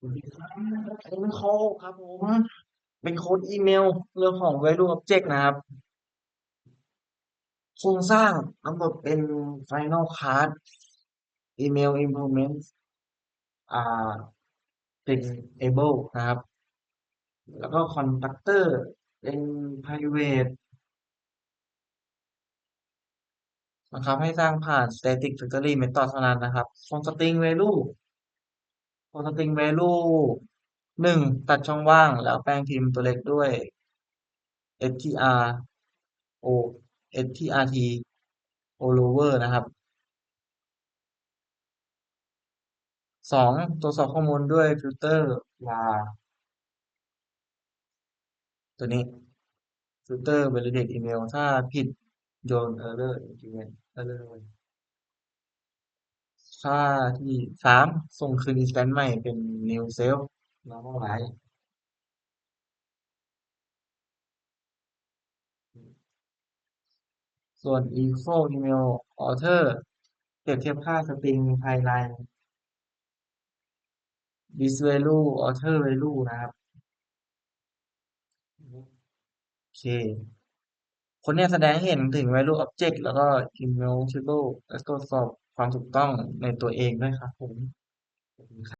สวัสดีครับเป็นโค้ดครับผม เป็นโค้ดอีเมลเรื่องของ Value Object นะครับ โครงสร้างกำหนดเป็น Final Class Email Implement อ่า เป็น able นะครับ แล้วก็ Constructor เป็น private นะครับ ให้สร้างผ่าน Static Factory Method เท่านั้นนะครับ ส่ง String Value ส่ง String Value 1 ตัดช่องว่าง แล้วแปลงพิมพ์ตัวเล็กด้วย str o strt o lower นะครับ 2 ตรวจสอบข้อมูลด้วยฟิลเตอร์ var ตัวนี้ ฟิลเตอร์ validate email ถ้าผิดโยน error increment error ค่าที่ 3 ส่งคืน instance ใหม่เป็น new self normalize ส่วน echo email author เปรียบเทียบค่าสตริงภายใน this value author value นะครับ โอเค คนเนี้ยแสดงให้เห็นถึง value object แล้วก็ immutable และตรวจสอบความถูกต้องในตัวเองด้วยครับผม